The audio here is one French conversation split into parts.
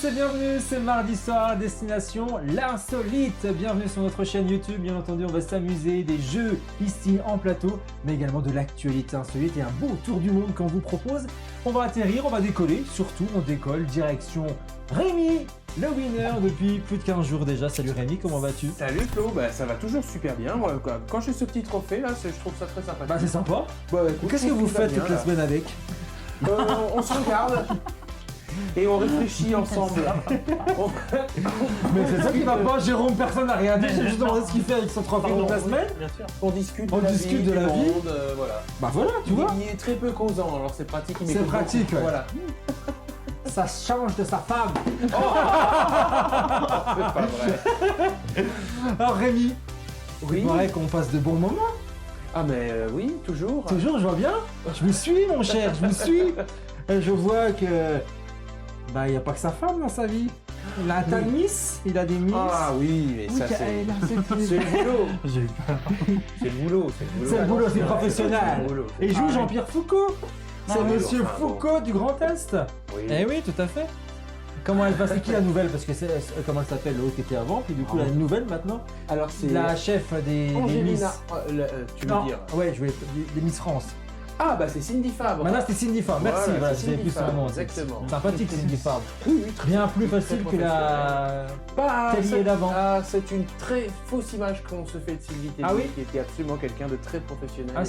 et bienvenue, c'est mardi soir, destination l'insolite. Bienvenue sur notre chaîne YouTube, bien entendu on va s'amuser, des jeux ici en plateau, mais également de l'actualité insolite et un beau tour du monde qu'on vous propose. On va atterrir, on va décoller, surtout on décolle direction Rémi, le winner depuis plus de 15 jours déjà. Salut Rémi, comment vas-tu? Salut Flo, bah, ça va toujours super bien. Moi, quand j'ai ce petit trophée là, je trouve ça très sympathique. Bah c'est sympa. Bah, écoute, Qu'est-ce que vous faites toute la semaine avec? On se regarde et on réfléchit ensemble. Mais c'est ça qui va pas, Jérôme, personne n'a rien dit, j'ai juste demandé ce qu'il fait avec son trophée toute la semaine. Bien sûr. On discute On de la discute vie, de du la vie. monde, voilà. Bah voilà, tu vois. Il est très peu causant, alors c'est pratique. Il C'est m'écoute pratique, beaucoup. ouais. Voilà. Ça change de sa femme. C'est pas vrai. Alors Rémi, Oui. il paraît qu'on passe de bons moments. Ah mais oui, toujours. Toujours, je vois bien. Je vous suis, mon cher, je vous suis. Je vois que... Bah, il n'y a pas que sa femme dans sa vie. Il a un tas de miss, il a des miss. Ah oui, mais ça c'est le boulot. J'ai eu peur. C'est le boulot, C'est le boulot, c'est professionnel. C'est le boulot. Et il joue Jean-Pierre Foucault. C'est Ah oui, Monsieur enfin, bon. Foucault du Grand Est. Oui. Eh oui, tout à fait. Comment elle va? C'est qui la nouvelle? Parce que comment elle s'appelle, l'autre qui était avant, puis du coup la nouvelle maintenant. Alors c'est La chef des Miss. Angelina. Tu veux Non, dire? ouais, je voulais des Miss France. Ah bah c'est Cindy Fabre. Maintenant c'était Cindy Fabre. Merci, Voilà, voilà, c'est j'avais Cindy plus son Fabre, nom. exactement. Sympathique Cindy Fabre. Oui, oui, très Bien plus facile que la Tellier d'avant. Ah, c'est une très fausse image qu'on se fait de Sylvie Tellier, Ah oui qui était absolument quelqu'un de très professionnel. Ah,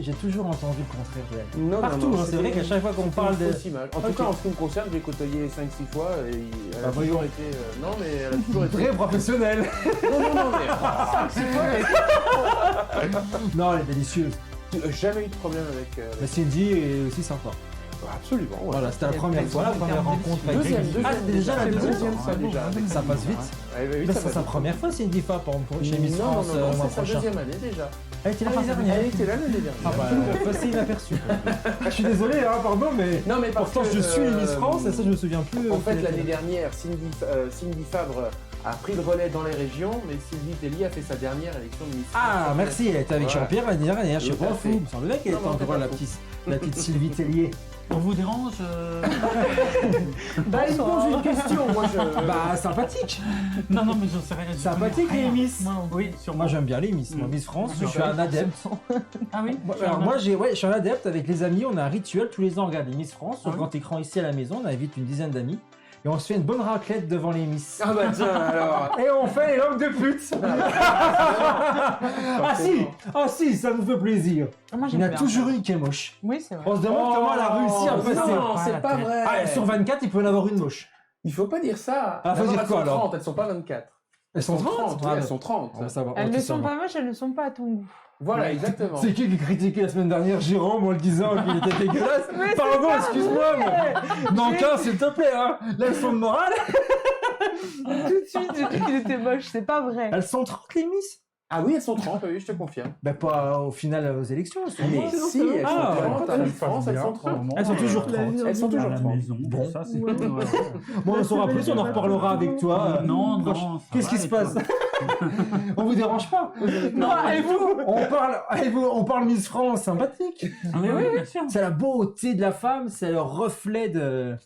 j'ai toujours entendu le contraire d'elle. Non, Partout, non, hein, c'est vrai qu'à chaque fois qu'on c'était parle une de... fausse image. En Ok. tout cas, en ce qui me concerne, j'ai côtoyé 5-6 fois et elle Bah, a toujours voyons. été... non, mais elle a toujours été... Très professionnelle. Non, mais 5-6 fois, Non, elle est délicieuse. jamais eu de problème avec... Mais Cindy est aussi sympa. Absolument, ouais. Voilà, c'était la première fois, la première rencontre avec Deuxième, Rémi. Ah, c'était déjà la c'est deuxième. ça déjà. Ça passe vite. Ouais, oui, Là, ça c'est va sa vite. première fois Cindy Fabre pour chez Miss Non, France non, au mois c'est sa prochain. deuxième année déjà. Elle était là l'année dernière. Elle était là l'année dernière. Ah bah, facile inaperçu. Je suis désolé, hein, pardon, mais... Non, mais parce Pourtant, que, je suis Miss France et ça, je me souviens plus. En fait, l'année dernière, Cindy Fabre a pris le relais dans les régions, mais Sylvie Tellier a fait sa dernière élection de Miss France. Ah, merci, elle était avec Voilà. Jean-Pierre l'année dernière, je sais Tout pas à fou. fait. Il me semblait qu'elle Non, était non, encore t'es la pas petite Sylvie Tellier. On vous dérange Bah, il pose une question, moi je... Bah, sympathique. Non, mais j'en sais rien. Sympathique, Rien. les Miss. Oui, sûrement. Moi, j'aime bien les Miss. Moi, Miss France, je suis un adepte. Ah oui Alors, moi, je suis un adepte avec les amis. On a un rituel tous les ans. On regarde les Miss France sur Ah oui. grand écran ici à la maison. On invite une dizaine d'amis. Et on se fait une bonne raclette devant les Miss. Ah bah tiens, alors... Et on fait les langues de pute. Ah si, ça nous fait plaisir. Moi, Il y j'aime en a bien. toujours une qui est moche. Oui, c'est vrai. On se demande comment elle a réussi à passer. Non, c'est pas vrai. Ah, sur 24, il peut en avoir une moche. Il faut pas dire ça. Ah, faut D'abord, dire elles quoi, sont alors 30, elles sont pas 24. Elles sont 30. oui, elles sont 30. Ah, ça va, Elles ok, ne ça sont va. pas moches, elles ne sont pas à ton goût. Voilà, exactement. C'est qui critiquait la semaine dernière Jérôme en le disant qu'il était dégueulasse? Mais Pardon, excuse-moi, mais... Nankin, s'il te plaît, hein. Leçon de morale. Tout de suite, j'ai dit qu'il était moche, c'est pas vrai. Elles sont 30 les Miss? Ah oui, elles sont 30, oui, je te confirme. Bah pas au final aux élections, elles sont Mais moins. si, elles sont Ah, 30 à Miss France, elles sont 30. Elles sont toujours 30. Elles sont toujours à la 30. maison. Bon. Ça, c'est Bon, on saura plus, on en reparlera avec toi. Non. Qu'est-ce qui se passe? On vous dérange pas? Non, et vous On parle Miss France, sympathique. Mais oui, bien sûr. C'est la beauté de la femme, c'est le reflet de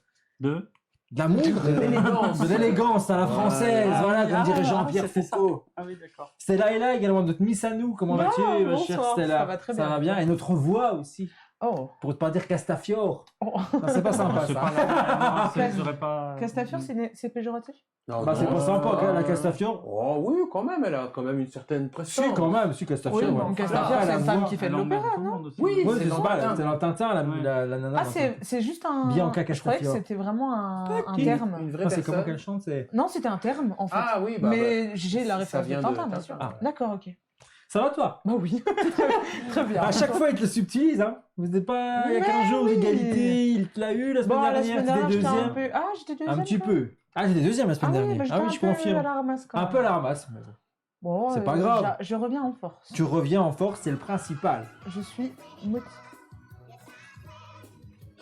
l'amour, de l'élégance à la française, voilà, comme dirait Jean-Pierre Foucault. Ah oui, d'accord. Stella est là également, notre Miss à nous, comment vas-tu, ma chère bonsoir, Stella? ça va très bien. Ça va bien, et notre voix aussi, Oh. pour ne pas dire Castafiore. Oh. Ça, c'est pas sympa C'est ça. pas la ça serait pas... Castafiore, c'est péjoratif? Non, Bah c'est non, pas sympa non. la Castafiore. Oh oui, quand même, elle a quand même une certaine Si pression. quand même, si Castafiore. Oui, ouais. bon, Castafiore, Ah, c'est la une femme voix. qui fait de Elle emmerde l'opéra, tout le non? monde aussi. Oui, Ouais, c'est c'est dans pas, Tintin. c'est dans Tintin, Ouais. la nana. Ah, dans Tintin. c'est juste un... Bianca Je croyais que Castafiore. c'était vraiment un Qui terme. Une vraie Ah, c'est comment personne. qu'elle chante, c'est... Non, c'était un terme, en fait. Ah oui, bah... Mais j'ai la ça référence de vient de Tintin, bien Tintin. sûr. Ah. D'accord, ok. Ça va toi? Bah oui, très bien. À chaque fois, il te le subtilise, hein. Vous n'êtes pas, il y a Mais 15 jours oui. d'égalité, il te l'a eu la semaine Bon, la dernière, semaine t'étais dernière, j'étais un deuxième. peu... Ah, j'étais deuxième? Un petit quoi. peu. Ah, j'étais deuxième la semaine Ah oui, dernière. bah, j'étais Ah oui, un je peu confirme. à la ramasse quand Un même. peu à la ramasse. mais bon. Bon, C'est pas grave. Je reviens en force. Tu reviens en force, c'est le principal. Je suis motivée.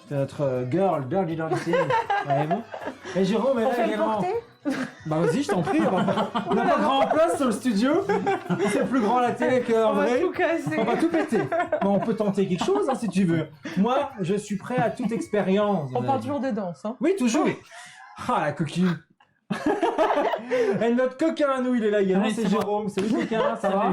C'est notre girl, Dirty Dancing. Vraiment. Et Jérôme est On là fait le également. porter? Bah vas-y, je t'en prie. On n'a pas grand place sur le studio. C'est plus grand la télé qu'en On va vrai. tout casser. On va tout péter. Mais on peut tenter quelque chose hein, si tu veux. Moi, je suis prêt à toute expérience. On parle toujours de danse, hein. Oui, toujours. Ah, la coquine. Et notre coquin à nous, il est là également, Oui, c'est c'est moi. Jérôme. Salut coquin, ça va?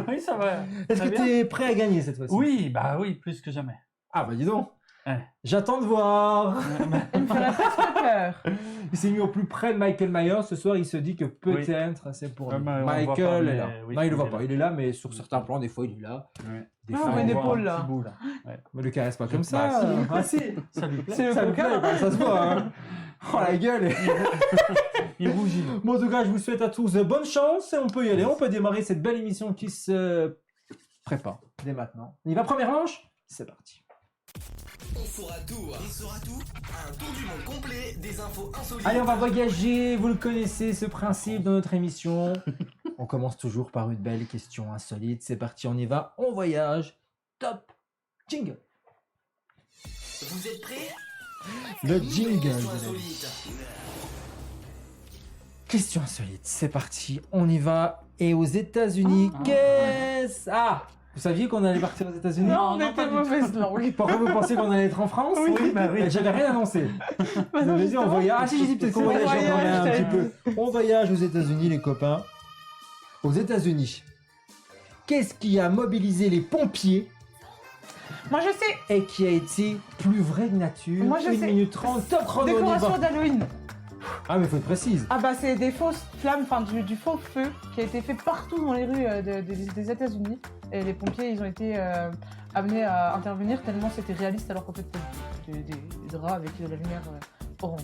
Oui, ça va. Est-ce Très que bien. tu es prêt à gagner cette fois-ci? Oui, bah oui, plus que jamais. Ah bah dis donc. Ouais. J'attends de voir. Il me ferait presque peur. Il s'est mis au plus près de Michael Myers. Ce soir, il se dit que peut-être c'est pour lui. Ouais, mais on le voit Michael pas, est là. mais oui, non, il le il voit est pas. là. Il est là, mais sur certains plans, des fois, il est là. Ouais. Des Ah, fois, ouais, on des voit épaules, un là. petit bout, là. Ouais. Mais le caresse pas comme Bah, ça. si. Ah si. Ça lui plaît. C'est le Ça me coquin. plaît, bah, ça se voit. Hein. Oh la gueule. Il rougit. Bon, en tout cas, je vous souhaite à tous bonne chance et on peut y aller. On peut démarrer cette belle émission qui se prépare dès maintenant. On y va, première manche. C'est parti. On saura tout. Un tour du monde complet, des infos insolites. Allez, on va voyager. Vous le connaissez, ce principe dans notre émission. On commence toujours par une belle question insolite. C'est parti, on y va. On voyage. Top. Jingle. Vous êtes prêts? Le Nouvelle jingle. question je l'ai dit. insolite. Question insolite. C'est parti. On y va. Et aux États-Unis, Ah. qu'est-ce... Ah, vous saviez qu'on allait partir aux États-Unis? Non, on non, était pas du mauvaise langue. Pourquoi vous pensez qu'on allait être en France? Oui, bah oui. J'avais rien annoncé. Bah Vous non, avez dit on justement. voyage. Ah si, j'ai dit peut-être qu'on C'est voyage le quand même un voyage, petit peu. On voyage aux États-Unis, les copains. Aux États-Unis. Qu'est-ce qui a mobilisé les pompiers Moi je sais. et qui a été plus vrai que nature? Moi, je 1 sais. minute 30, top chrono, on y Décoration va. d'Halloween. Ah mais faut être précise. Ah bah c'est des fausses flammes, enfin du faux feu qui a été fait partout dans les rues des États-Unis. Et les pompiers ils ont été amenés à intervenir tellement c'était réaliste alors qu'en fait c'était des draps avec de la lumière orange.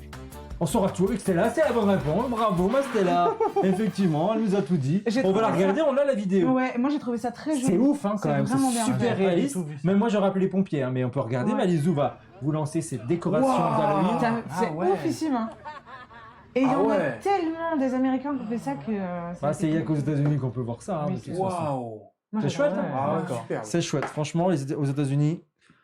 On saura tout avec Stella, c'est la bonne réponse. Bravo ma Stella. Effectivement, elle nous a tout dit. J'ai On va la trouvé ça- regarder, on a la vidéo. Ouais, moi j'ai trouvé ça très joli. C'est ouf hein, quand C'est même, c'est vraiment bien. super Ouais, pas du réaliste. tout vu ça. Même moi j'aurais appelé les pompiers, hein, mais on peut regarder. Ouais. Malizou va vous lancer cette décoration Wow. d'Halloween. Putain, c'est Ah ouais. oufissime hein. Et il y Ah en a ouais. tellement des Américains qui ont fait ça que... Bah, c'est rien qu'aux États-Unis qu'on peut voir ça. Hein, Oui, de toute c'est- façon. Waouh. Moi, C'est chouette, hein. Ah ouais, D'accord. super. C'est chouette, franchement, aux États-Unis.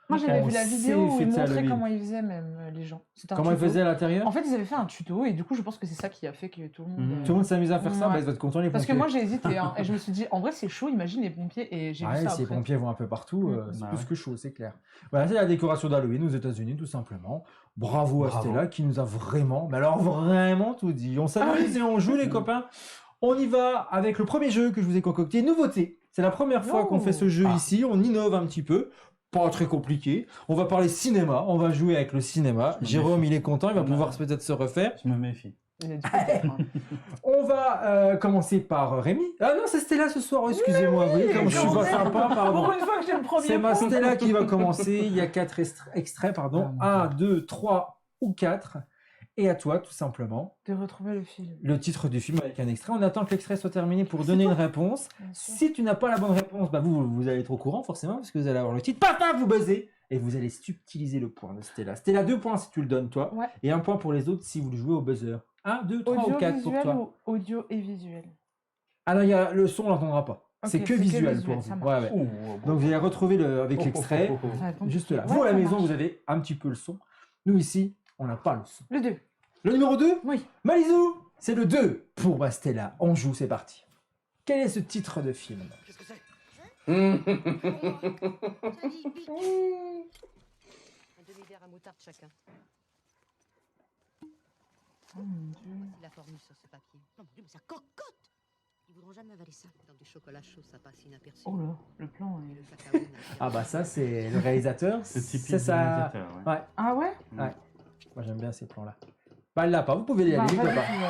Moi j'avais On vu la sait vidéo où ils fêter montraient Halloween. comment ils faisaient même les gens. C'était un Comment ils tuto. faisaient à l'intérieur? En fait ils avaient fait un tuto et du coup je pense que c'est ça qui a fait que tout le monde... Mhm. Tout le monde s'amuse à faire ça, Ouais. bah, ils vont être contents les pompiers. Parce que moi j'ai hésité hein, et je me suis dit en vrai c'est chaud, imagine les pompiers et j'ai vu Ouais, ça si les après. pompiers vont un peu partout, Mm. c'est Bah plus ouais. que chaud, c'est clair. Voilà, c'est la décoration d'Halloween aux États-Unis, tout simplement. Bravo à Bravo. Stella qui nous a vraiment, mais alors vraiment tout dit. On s'amuse et on joue, les copains. On y va avec le premier jeu que je vous ai concocté. Nouveauté. C'est la première fois qu'on fait ce jeu Ah. ici. On innove un petit peu. Pas très compliqué. On va parler cinéma. On va jouer avec le cinéma. Je me Jérôme, méfie. il est content. Il va Ouais. pouvoir peut-être se refaire. Je me méfie. Il a dit peut-être, hein. On va commencer par Rémi. Ah non, c'est Stella ce soir. Excusez-moi. Vous voyez comme je suis pas sympa. Pardon. Pour une fois que j'ai le premier C'est ma point. Stella qui va commencer. Il y a 4 extraits, pardon. Ah, 1, 2, 3 ou 4. Et à toi, tout simplement, De retrouver le film. le titre du film avec un extrait. On attend que l'extrait soit terminé pour donner une réponse. Bien sûr. Si tu n'as pas la bonne réponse, bah vous allez être au courant forcément, parce que vous allez avoir le titre. Paf, paf, vous buzzez. Et vous allez subtiliser le point de Stella. Stella, 2 points si tu le donnes, toi. Ouais. Et 1 point pour les autres si vous le jouez au buzzer. 1, 2, 3 ou 4 pour Audiovisuel toi. ou audio et visuel? Ah non, il y a, le son, on l'entendra pas. Ok, c'est que visuel pour ça vous. marche. Ouais, ouais. Donc vous allez retrouver avec l'extrait. Ça va être Juste là. compliqué. Vous, à Ouais, la ça maison, marche. vous avez un petit peu le son. Nous, ici, on n'a pas le son. Le 2. Le numéro 2, Oui. Malizou, c'est le 2 pour Bastella. On joue, c'est parti. Quel est ce titre de film? Qu'est-ce que c'est? Un demi-verre à moutarde chacun. Oh mon Dieu. C'est la formule sur ce papier. Non, mon Dieu, mais ça cocotte. Ils voudront jamais avaler ça. Dans du chocolat chaud, ça passe inaperçu. Oh là, le plan Et est... le cacao n'a- Ah bah ça, c'est le réalisateur. C'est typique C'est du ça. réalisateur. Ouais. Ouais, Ah ouais? moi j'aime bien ces plans-là. Bah elle l'a pas, vous pouvez y aller, les Bah, pas copains. du tout, ouais.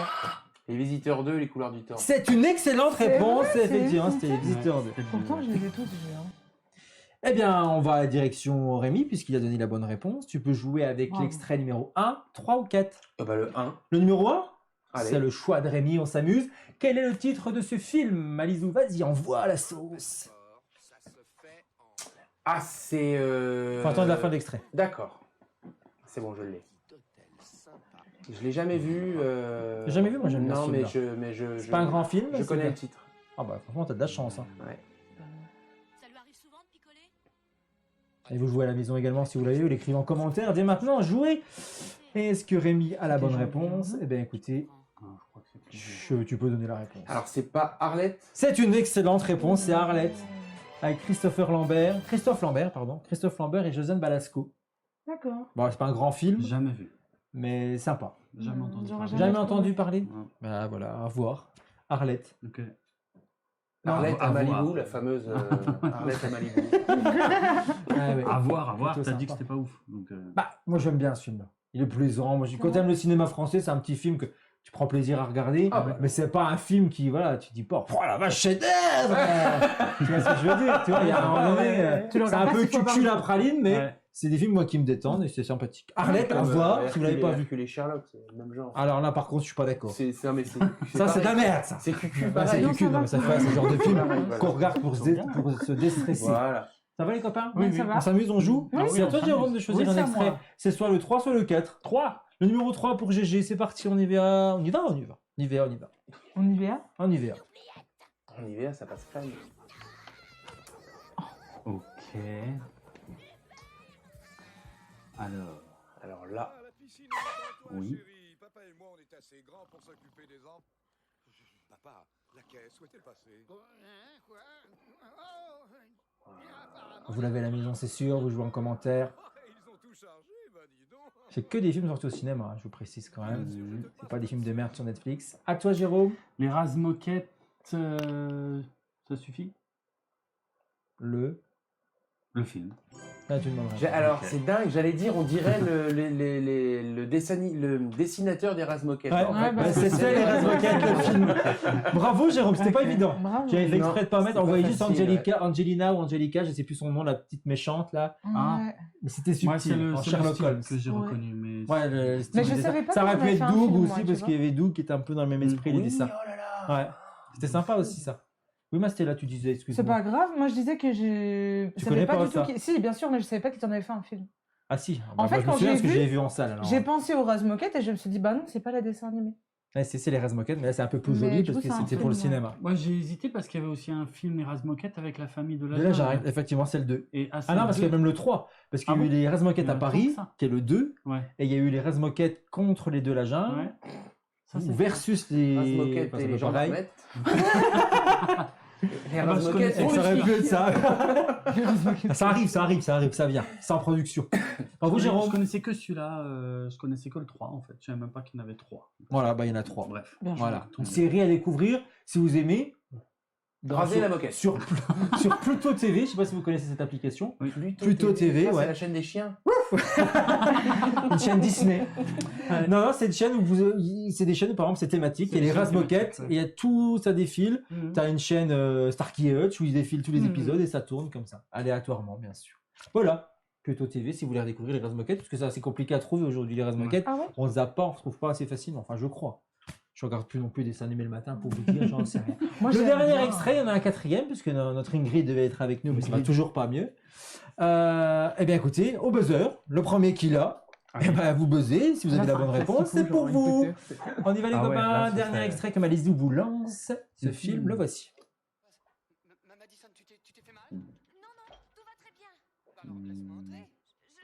Les Visiteurs 2, Les Couleurs du Temps. C'est une excellente C'est réponse, vrai, c'est effectivement, c'était les fantastique. visiteurs 2. Pourtant je les ai tous vus. Hein. Eh bien, on va à la direction Rémi, puisqu'il a donné la bonne réponse. Tu peux jouer avec Bravo. l'extrait numéro 1, 3 ou 4. Bah, le 1. Le numéro 1, Allez. c'est le choix de Rémi, on s'amuse. Quel est le titre de ce film, Malizou? Vas-y, envoie la sauce. Ah, c'est. Faut attendre la fin de l'extrait. D'accord. C'est bon, je l'ai. Je l'ai jamais vu. Jamais vu, moi, j'aime bien Non, ce mais film-là. je C'est pas un grand film, mais Je c'est connais bien. le titre. Ah bah franchement, t'as de la chance. Hein. Ouais. Ça lui arrive souvent de picoler? Et vous jouez à la maison également si vous l'avez, vous l'écrivez en commentaire. Dès maintenant, jouez. Et est-ce que Rémi a la bonne réponse? Eh bien écoutez, Ah, je crois que c'est plus- tu peux donner la réponse. Alors, c'est pas Arlette? C'est une excellente réponse, c'est Arlette. Avec Christophe Lambert et Josiane Balasco. D'accord. Bon, c'est pas un grand film, Jamais vu. mais sympa. Jamais entendu J'aurais parler. Jamais entendu parler? Ouais. Bah voilà, à voir. Arlette. Ok. Arlette à à Malibu, voir. la fameuse Arlette à Malibu. Ah ouais. À voir, Plutôt t'as dit sympa. que c'était pas ouf. Donc, Bah, moi j'aime bien ce film-là. Il est plaisant. Moi, quand t'aimes le cinéma français, c'est un petit film que tu prends plaisir à regarder. Ah bah. Mais c'est pas un film qui, voilà, tu dis pas, oh la vache, chef-d'œuvre. Tu vois ce que je veux dire? Tu vois, il y a un moment donné, Tu le c'est un regardes pas peu six fois par cucu jour. la praline, mais Ouais. c'est des films moi qui me détendent et c'est sympathique. Arlette, à Comme, voir si vous l'avez pas vu. Hercule et Sherlock, c'est le même genre. Alors là, par contre, je suis pas d'accord. Non, mais Ça, c'est de la pareil. merde, ça. C'est cucu, Ouais, pareil. c'est non, cucu, ça non, va. mais ça fait ce genre de film Pareil, voilà. qu'on regarde pour se déstresser. Voilà. Ça va les copains? Oui, ça va. On s'amuse, on joue? Oui, C'est à on toi, s'amuse. Jérôme, de choisir Oui, un c'est à extrait. moi. C'est soit le 3, soit le 4. 3. Le numéro 3 pour GG, c'est parti, on y va. On y va, on y va. On y va, on y va. On y va. On y va. En hiver, ça passe crème. Ok. Alors, Alors là, Ah, la piscine, Oui. chérie. Papa et moi, on est assez grands pour s'occuper des enfants. Papa, la caisse, où est-elle passée? Vous l'avez à la maison, c'est sûr, vous jouez en commentaire. Ils ont tout chargé, bah dis donc. C'est que des films sortis au cinéma, je vous précise quand même. C'est pas des films de merde sur Netflix. À toi, Jérôme. les Razmoquettes, ça suffit? Le film. Là, tu demanderas. alors Ok. c'est dingue, j'allais dire, on dirait le dessinateur des Razmoquettes. Ouais, en fait, ouais, bah, parce que c'est ça, les Razmoquettes, le film. Bravo, Jérôme, c'était pas Ok. évident. Bravo. J'avais fait Non, exprès de pas mettre, c'était envoyer pas juste facile, Angelina ou Angelica, je sais plus son nom, la petite méchante là. Ah. Ouais. Mais c'était Moi, subtil, en c'est le Sherlock style Holmes. que j'ai Ouais. reconnu. Mais Ouais, le style Mais je du dessin. savais pas Ça qu'on aurait pu avait être fait un Doug film, aussi, moi, tu parce vois. qu'il y avait Doug qui était un peu dans le même esprit, les Oui, dessins. oh là là. Ouais, c'était sympa aussi ça. Oui, Mastéla, tu disais, C'est excuse-moi. pas grave, moi je disais que je Tu savais connais pas du ça tout Si, bien sûr, mais je savais pas qu'ils en avaient fait un film. Ah si, En fait, je me quand souviens j'ai parce que vu, j'ai vu en salle. alors. J'ai pensé au Razmoquette et je me suis dit, bah non, c'est pas la dessin animé. Ouais, c'est les Razmoquettes, mais là c'est un peu plus Mais joli du parce coup, que c'est un c'était pour le film, ouais. cinéma. Moi, j'ai hésité parce qu'il y avait aussi un film, les Razmoquettes, avec la famille de De la là, j'arrête, effectivement, c'est le 2. Et Ah non, parce qu'il y a même le 3. Parce qu'il y a Ah eu bon les Razmoquettes Il y en à a Paris, tant que ça. qui est le 2, Ouais. et il y a eu les Razmoquettes contre les deux Lagins, Ouais. Ça, c'est versus les... Razmoquettes Enfin, et c'est les pas pareil. gendarmettes. Les Ah bah, je Razmoquettes connaissais- ont Ça une aurait fille. pu être ça. Ça vient. C'est en production. Alors vous, Je Jérôme? connaissais que celui-là, je connaissais que le 3 en fait. Je savais même pas qu'il y en avait 3. Voilà, bah il y en a 3. Bref. Bien joué. Voilà. Une série à découvrir, si vous aimez. Rasez Sur- la moquette. Sur Pluto TV, je sais pas si vous connaissez cette application. Pluto TV, TV, ça, ouais. C'est la chaîne des chiens. Une chaîne Disney. Non, c'est une chaîne où c'est des chaînes où par exemple c'est thématique. Il y a les C'est Razmoquettes, thématique, ouais. et il y a tout, ça défile. Mhm. T'as une chaîne Starkey Hutch où ils défilent tous les Mhm. épisodes et ça tourne comme ça, aléatoirement bien sûr. Voilà, Pluto TV si vous voulez redécouvrir les Razmoquettes, parce que c'est assez compliqué à trouver aujourd'hui les Razmoquettes. Ah ouais? On zappe pas, on ne retrouve pas assez facilement, enfin je crois. Je regarde plus non plus des dessins animés le matin pour vous dire, j'en sais rien. Moi, Le j'aime dernier bien. extrait, il y en a un quatrième, puisque notre Ingrid devait être avec nous, mais ça va toujours pas mieux. Eh bien écoutez, au buzzer, le premier qui l'a, eh ben, vous buzzez, si vous avez Là, la c'est bonne un réponse, classico, c'est pour genre, vous. une On y va les Ah ouais, copains, là, ce dernier serait- extrait que Malice vous lance, ce Le film, film. le voici. Madison, tu t'es fait mal? Non, non, tout va très bien. Alors, laisse-moi entrer.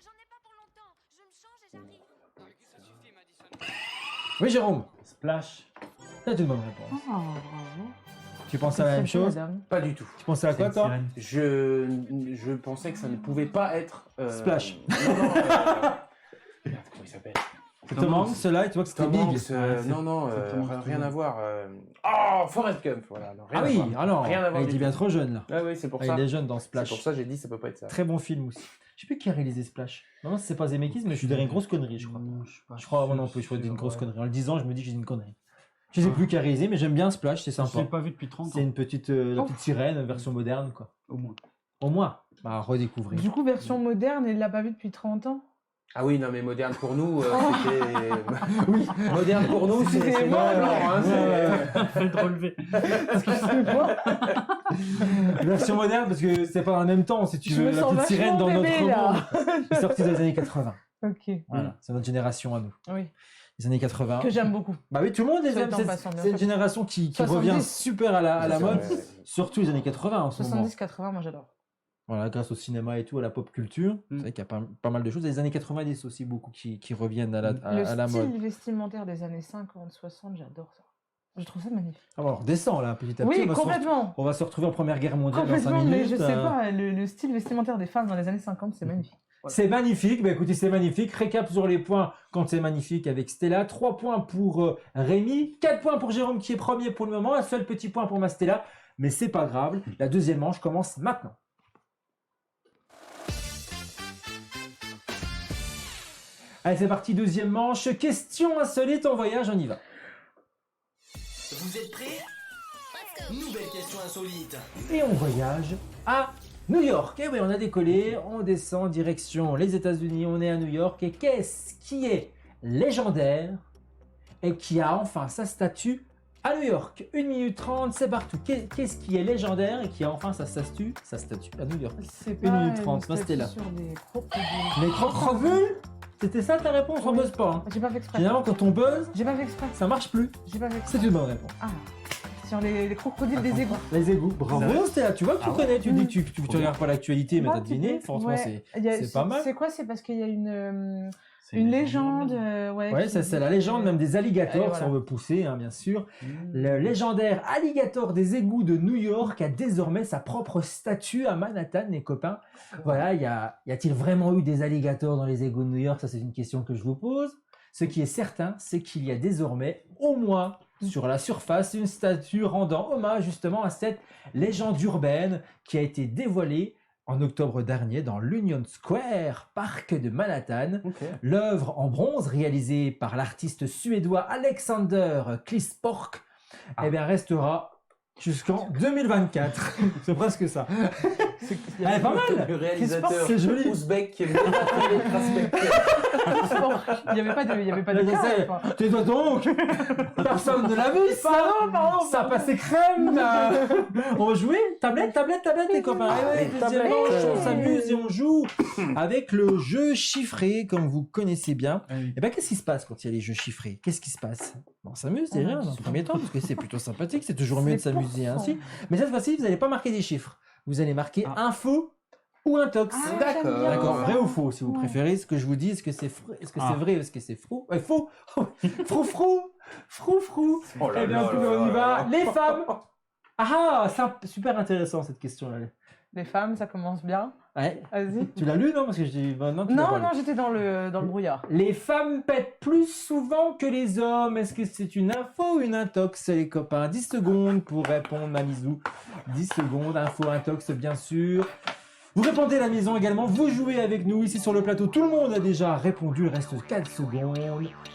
J'en ai pas pour longtemps. Je me change et j'arrive. Ça suffit, Madison. Oui Jérôme, Splash. t'as une bonne réponse. Oh, bravo. Tu penses à la même chose? Pas du tout. Tu pensais à quoi C'est toi? une sirène. Je pensais que ça ne pouvait pas être. Splash. Non, non. Merde, comment il s'appelle? C'est Tom Tom Hanks. Hanks, cela, et tu vois que c'était Tom big. Hanks, c'est- non, non, c'est Tom Hanks, rien oui. à voir. Oh, Forrest Gump, voilà. non, rien Ah à oui, voir. alors, Rien à voir il du était tout. bien trop jeune là. Ah oui, c'est pour Ah, ça. il est jeune dans C'est Splash. pour ça que j'ai dit ça peut pas être ça. Très bon film aussi. Je sais plus qui a réalisé Splash. Non, c'est pas Zemeckis, mais je dirais une grosse connerie, je crois. Non, je suis pas Je crois, moi sûr, non plus, je crois que c'est une grosse ouais. connerie. En le disant, je me dis que j'ai une connerie. Je sais plus qui a réalisé, mais j'aime bien Splash, c'est Je l'ai sympa. pas vu depuis 30 ans. C'est une petite, la petite sirène, version moderne, quoi. Au moins. Au moins, bah, redécouvrir. Du coup, version moderne, il l'a pas vu depuis 30 ans. Ah oui, non, mais moderne pour nous, c'était. Oui, Moderne pour nous, c'est C'est moi, moi, alors, hein, c'est- Fait de relever. version moderne, parce que c'est pas dans le même temps, si tu Je veux. me La sens petite sirène dans vachement notre bébé, là. monde est sortie dans les années 80. Ok. Voilà, c'est notre génération à nous. Oui. Les années 80. Que j'aime beaucoup. Bah oui, tout le monde les Soit aime. étant C'est passant, bien c'est une sûr. génération qui 70. revient super à la mode, Ouais. surtout les années 80 en ce moment. 70-80, moi j'adore. Voilà, grâce au cinéma et tout, à la pop culture. C'est Mm. vrai qu'il y a pas mal de choses. Les années 90 aussi, beaucoup qui reviennent à la Le mode. style vestimentaire des années 50-60, j'adore ça. Je trouve ça magnifique. Ah, bon, alors, descend là, petit à petit. Oui, on va se complètement. on va se retrouver en Première Guerre mondiale dans 5 Complètement, minutes. mais je sais pas, le style vestimentaire des femmes dans les années 50, c'est magnifique. C'est magnifique. Bah écoutez, c'est magnifique. Récap sur les points quand c'est magnifique avec Stella. 3 points pour Rémi. 4 points pour Jérôme qui est premier pour le moment. Un seul petit point pour ma Stella. Mais c'est pas grave. La deuxième manche commence maintenant. Allez, c'est parti. Deuxième manche. Question insolite en voyage. On y va. Vous êtes prêts? Nouvelle question insolite. Et on voyage à New York. Et oui, on a décollé, on descend direction les États-Unis, on est à New York. Et qu'est-ce qui est légendaire et qui a enfin sa statue à New York? 1 minute 30, c'est partout. Qu'est-ce qui est légendaire et qui a enfin sa statue à New York? C'est 1 pas minute 30, une Stella. statue sur des crocodiles. Les crocodiles? C'était ça ta réponse? On Oui. buzz pas. Hein. J'ai pas fait exprès. Généralement, quand on buzz, J'ai pas fait exprès. ça marche plus. J'ai pas fait exprès. C'est une bonne réponse. Ah, sur les crocodiles des égouts. Les égouts. Bravo, Stella. Tu vois que tu connais. Tu dis que tu Trop regardes pas l'actualité, mais Non, t'as deviné. tu- Franchement, ouais, c'est pas mal. C'est quoi? C'est parce qu'il y a une C'est légende. Ouais, ça, c'est la légende même des alligators, Allez, si voilà. on veut pousser, hein, bien sûr. Le légendaire alligator des égouts de New York a désormais sa propre statue à Manhattan, les copains. Voilà, y a-t-il vraiment eu des alligators dans les égouts de New York? Ça, c'est une question que je vous pose. Ce qui est certain, c'est qu'il y a désormais, au moins sur la surface, une statue rendant hommage justement à cette légende urbaine qui a été dévoilée en octobre dernier dans l'Union Square, parc de Manhattan. L'œuvre en bronze réalisée par l'artiste suédois Alexander Klipport eh bien, restera jusqu'en 2024. C'est presque ça. Elle est pas mal. Le réalisateur C'est joli. ouzbek qui est venu faire les respecter. Il y avait pas de Je cas, sais. quoi. Tais-toi donc. Personne ne l'a vu, ça. Pardon. Ça passait crème. On va jouer. Tablette, les copains. les Deuxième tablettes. manche, on s'amuse et on joue avec le jeu chiffré, comme vous connaissez bien. Et ben, qu'est-ce qui se passe quand il y a les jeux chiffrés? Qu'est-ce qui se passe? Bon, on s'amuse déjà dans le premier temps, parce que c'est plutôt sympathique. C'est toujours mieux de s'amuser ainsi. Mais cette fois-ci, vous n'allez pas marquer des chiffres. Vous allez marquer info ou intox. Ah, D'accord. j'aime bien. D'accord, vrai ou faux, si vous Ouais. préférez, ce que je vous dis, est-ce que c'est vrai ou est-ce que c'est faux? Faux. Frou. Oh là Eh bien, là écoutez, là on y là va. là. Les femmes. C'est super intéressant cette question-là. Les femmes, ça commence bien. Ouais. Vas-y. Tu l'as lu, non? Parce que je dis, non, tu l'as pas Non, lu. j'étais dans le brouillard. Les femmes pètent plus souvent que les hommes. Est-ce que c'est une info ou une intox, les copains? 10 secondes pour répondre, Mamizou. 10 secondes, info, intox, bien sûr. Vous répondez à la maison également. Vous jouez avec nous ici sur le plateau. Tout le monde a déjà répondu. Il reste 4 secondes.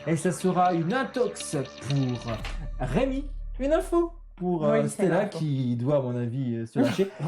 Et ça sera une intox pour Rémi. Une info pour Oui, c'est Stella l'info. qui doit, à mon avis, se lâcher. C'était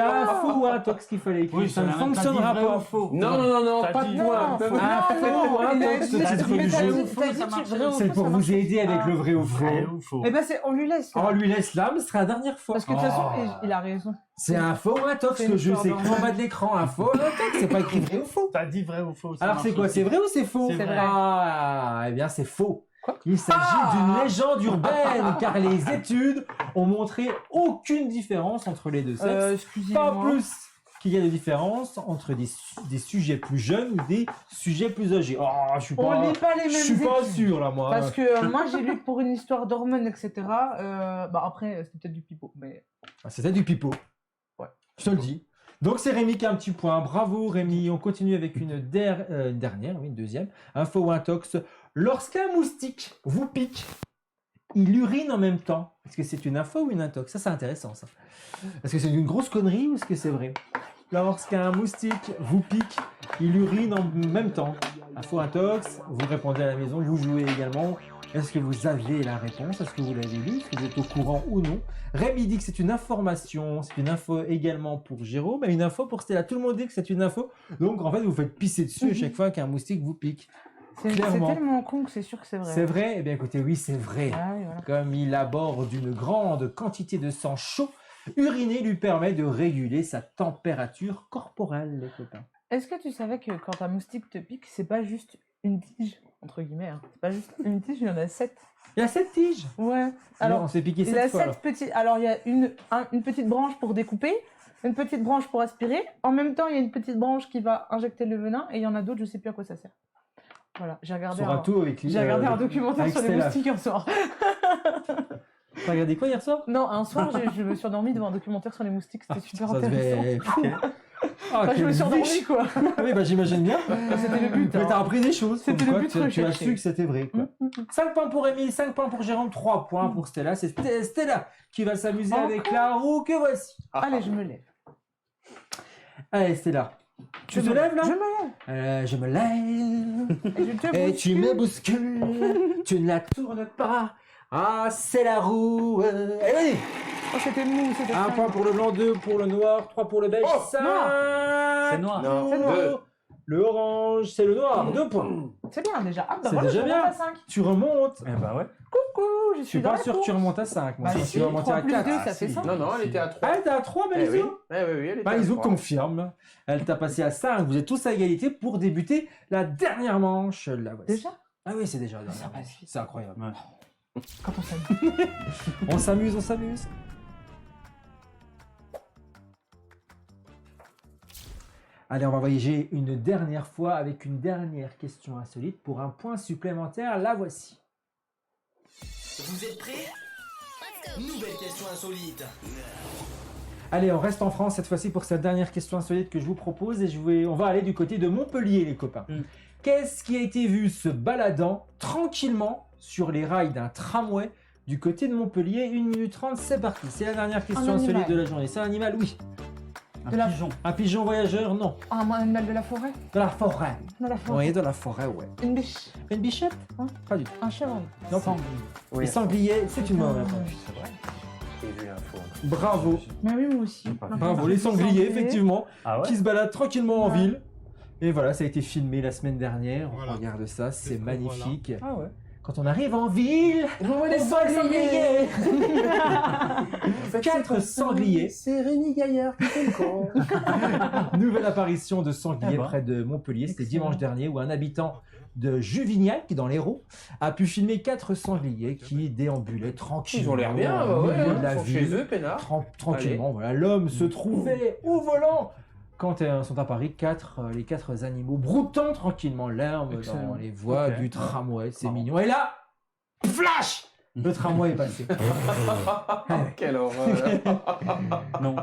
un faux ou un intox qu'il fallait écrire. Oui, ça ne fonctionnera pas. Faux. Non, T'as pas dit de point. non, Peu- faut- Un faux ou un intox, le titre du jeu. C'est pour vous aider avec le vrai ou faux. Vrai ou faux? Eh ben, on lui laisse. On lui laisse l'âme, ce sera la dernière fois. Parce que de toute façon, Oh. il a raison. C'est un faux ou un tox, C'est le une jeu. C'est histoire écrit en bas de l'écran. Un faux ou un tox, c'est pas écrit vrai ou faux. T'as dit vrai ou faux? ça Alors c'est marche quoi? aussi. C'est vrai ou c'est faux? C'est vrai. Ah, eh bien c'est faux. Il s'agit d'une légende urbaine, car les études ont montré aucune différence entre les deux sexes. Excusez-moi. Pas plus qu'il y a de différence entre des sujets plus jeunes ou des sujets plus âgés. Oh, je suis On pas, lit pas les mêmes je suis pas études. sûr là, moi. Parce que moi, j'ai lu pour une histoire d'hormones, etc. Après, c'était peut-être du pipeau. Mais... Ah, c'était du pipeau. Ouais. Je te le dis. Donc c'est Rémi qui a un petit point. Bravo Rémi. On continue avec une dernière, oui, une deuxième. Info ou intox. Lorsqu'un moustique vous pique, il urine en même temps. Est-ce que c'est une info ou une intox? Ça c'est intéressant ça. Est-ce que c'est une grosse connerie ou est-ce que c'est vrai? Lorsqu'un moustique vous pique, il urine en même temps. Info, intox. Vous répondez à la maison. Vous jouez également. Est-ce que vous avez la réponse? Est-ce que vous l'avez lu? Est-ce que vous êtes au courant ou non? Rémi dit que c'est une information. C'est une info également pour Jérôme. Et une info pour Stella. Tout le monde dit que c'est une info. Donc en fait, vous faites pisser dessus à chaque fois qu'un moustique vous pique. C'est Clairement. tellement con que c'est sûr que c'est vrai. C'est vrai? Eh bien écoutez, oui, c'est vrai. Ah, oui, voilà. Comme il aborde une grande quantité de sang chaud, uriner lui permet de réguler sa température corporelle, les copains. Est-ce que tu savais que quand un moustique te pique, c'est pas juste une tige, entre guillemets, hein. C'est pas juste une tige, il y en a 7. Il y a 7 tiges. Ouais. Alors, Alors, on s'est piqué il y a 7 fois. 7 alors. petits. Alors, il y a une petite branche pour découper, une petite branche pour aspirer. En même temps, il y a une petite branche qui va injecter le venin, et il y en a d'autres, je sais plus à quoi ça sert. Voilà, j'ai regardé, Sur un tout avec j'ai regardé un documentaire avec sur les Stella. moustiques hier soir. T'as regardé quoi hier soir? Non, un soir, je me suis endormie devant un documentaire sur les moustiques, c'était super Ça intéressant. devait... Ah, Enfin, je me quelle suis endormie, biche. quoi. Ah oui, bah j'imagine bien. C'était le but. Mais t'as appris des choses. C'était comme le quoi, but tu as recherché. su que c'était vrai. Quoi. 5 points pour Rémi, 5 points pour Jérôme, 3 points pour Stella. C'est Stella qui va s'amuser avec la roue que voici. Allez, je me lève. Allez, Stella. Tu te lèves là? Je me lève. Je me lève. Et je te Et tu bouscule. me bouscules. Tu ne la tournes pas. Ah, c'est la roue. Allez, vas-y. Oh, c'était mou, c'était 1 très point mou. pour le blanc, 2 pour le noir, 3 pour le beige, Oh, 5 C'est noir. Non, C'est noir. deux. Le orange, c'est le noir, 2 points. C'est bien déjà. Ah, bah C'est voilà, déjà je bien. remonte à 5. Tu remontes. Eh bah ouais. Coucou, je Je suis suis dans pas la sûr que tu course. remontes à 5. Moi, Bah si si, tu vas remonter 3 à plus 4. 2, ça fait 5. Non, non, elle était à 3. Ah, t'es à 3, Eh Belle oui, eh oui, oui, elle était Bah, à ils ont 3. confirme. Elle t'a passé à 5. Vous êtes tous à égalité pour débuter la dernière manche. La voici. Déjà Ah oui, c'est déjà la dernière Ça passe manche. vite. C'est incroyable. Ouais. Quand on s'amuse. On s'amuse, on s'amuse. Allez, on va voyager une dernière fois avec une dernière question insolite pour un point supplémentaire. La voici. Vous êtes prêts? Nouvelle question insolite. Allez, on reste en France cette fois-ci pour cette dernière question insolite que je vous propose et on va aller du côté de Montpellier, les copains. Qu'est-ce qui a été vu se baladant tranquillement sur les rails d'un tramway du côté de Montpellier? 1 minute 30, c'est parti. C'est la dernière question Un insolite animal. de la journée. C'est un animal, oui. Un De la- pigeon. Un pigeon voyageur, non. Ah, un animal de la forêt. De la forêt. De la forêt. Oui, de la forêt, ouais. Une biche. Une bichette? Hein Pas du tout. Un cheval. Non, Oui, les sangliers, c'est une mauvaise réponse. c'est vrai. J'ai vu l'info. Bravo. Mais oui, moi aussi. Bravo, les sangliers, effectivement, Ah ouais. qui se baladent tranquillement en Ouais. ville. Et voilà, ça a été filmé la semaine dernière. On Voilà. regarde ça, c'est C'est ce qu'on voit magnifique. Ah ouais. Quand on arrive en ville, On voit les sangliers. 4 sangliers. C'est Rémi Gaillard qui fait le con. Nouvelle apparition de sangliers Ah bah. près de Montpellier. C'était Excellent. dimanche dernier où un habitant de Juvignac, dans l'Hérault, a pu filmer 4 sangliers qui déambulaient tranquillement. Ils ont l'air bien, au ouais, milieu de la ils sont ville. chez eux, peinards. Tranquillement, voilà. L'homme se trouvait au volant quand sont apparus les 4 animaux broutant tranquillement l'herbe dans Excellent. les voies Ok. du tramway. C'est Marrant. mignon. Et là, flash, le tramway est passé. Quelle horreur. Non.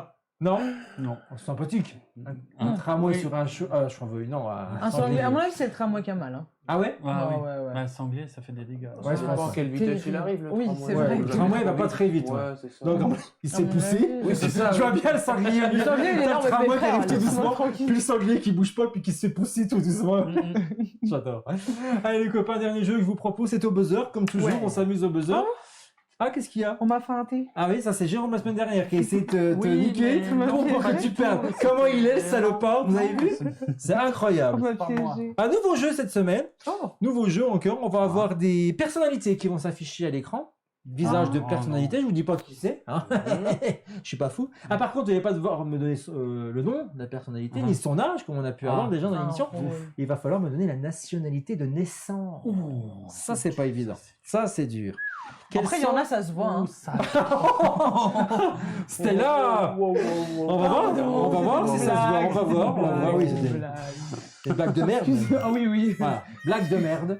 Non, Non. sympathique. Un Hein. tramway Oui. sur un cheveu, non, Un sanglier. À mon avis, c'est le tramway qui a mal. Hein. Ah ouais? Ah oui. ouais, ouais. Bah, sanglier, ça fait des dégâts. Ouais, Ça je dépend pense. à quelle vitesse il Terrible. arrive, le Oui, tramway. c'est Ouais, vrai. le tramway va pas très vite. Ouais, ouais. c'est ça. Donc il s'est À mon poussé. avis, Oui, c'est ça. Tu vois bien le sanglier. Le sanglier, il est là, T'as on le va tramway être qui arrive tout laisse-moi doucement. tranquille. Puis le sanglier qui bouge pas, puis qui se fait pousser tout doucement. Mm, J'adore. Allez les copains, dernier jeu que je vous propose, c'est au buzzer. Comme toujours, Ouais. on s'amuse au buzzer. Ah, qu'est-ce qu'il y a? On m'a fait un thé. Ah oui, ça c'est Jérôme la semaine dernière qui a essayé de te Oui, niquer mais pour non, que pas tu du perdes. tout. Comment il est le salopard, vous avez vu? C'est On incroyable. m'a pas moi. piégé. Un nouveau jeu cette semaine. Oh. Nouveau jeu encore. On va avoir des personnalités qui vont s'afficher à l'écran. Visage Ah, de oh personnalité, je vous dis pas qui c'est. Hein. Je suis pas fou. Ah, par contre, vous n'allez pas devoir me donner le nom de la personnalité, Ah. ni son âge, comme on a pu Ah. avoir déjà dans Ah, l'émission. ouais. Il va falloir me donner la nationalité de naissance. Ça, c'est pas évident. Ça, c'est dur. Après, il y en a, ça se voit. Hein. Stella, on va voir, on va voir si ça se voit. On va voir, on va voir. Oui, c'est des blagues de merde. Ah oui, oui. Voilà, blague de merde.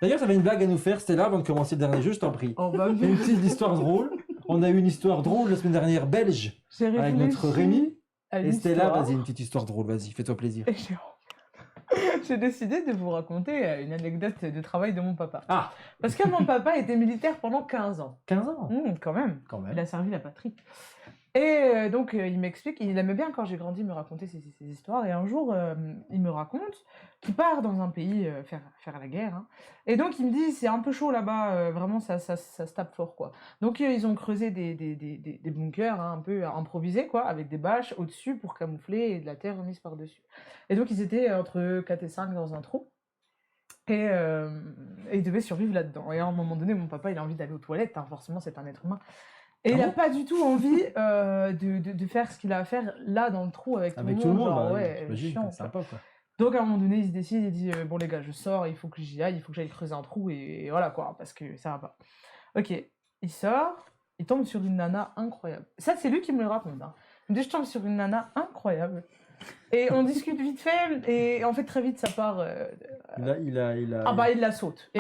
D'ailleurs, ça avait une blague à nous faire, Stella, avant de commencer le dernier jeu, je t'en prie. Oh, bah, Une petite histoire drôle. On a eu une histoire drôle la semaine dernière, belge, j'ai avec réfléchi notre Rémi. à une Et Stella, histoire. vas-y, une petite histoire drôle, vas-y, fais-toi plaisir. Et j'ai décidé de vous raconter une anecdote de travail de mon papa. Ah, Parce que mon papa était militaire pendant 15 ans. 15 ans, Quand même. quand Il même. a servi la patrie. Et donc, il m'explique, il aimait bien quand j'ai grandi me raconter ces histoires. Et un jour, il me raconte qu'il part dans un pays faire la guerre. Hein. Et donc, il me dit, c'est un peu chaud là-bas, vraiment, ça se tape fort, quoi. Donc, ils ont creusé des bunkers hein, un peu improvisés, quoi, avec des bâches au-dessus pour camoufler et de la terre mise par-dessus. Et donc, ils étaient entre 4 et 5 dans un trou. Et ils devaient survivre là-dedans. Et à un moment donné, mon papa, il a envie d'aller aux toilettes, hein, forcément, c'est un être humain. Et il n'a pas du tout envie de faire ce qu'il a à faire là dans le trou avec, Avec tout tout le le monde. monde, Genre, bah, ouais, j'imagine, chiant, c'est quoi. sympa, quoi. Donc à un moment donné, il se décide, il dit bon les gars, je sors, il faut que j'y aille, il faut que j'aille creuser un trou et voilà quoi, parce que ça va pas. Ok, il sort, il tombe sur une nana incroyable. Ça, c'est lui qui me le raconte. Hein. Il me dit je tombe sur une nana incroyable. Et on discute vite fait, et en fait, très vite, ça part. Il a... Ah bah, il la saute. Et,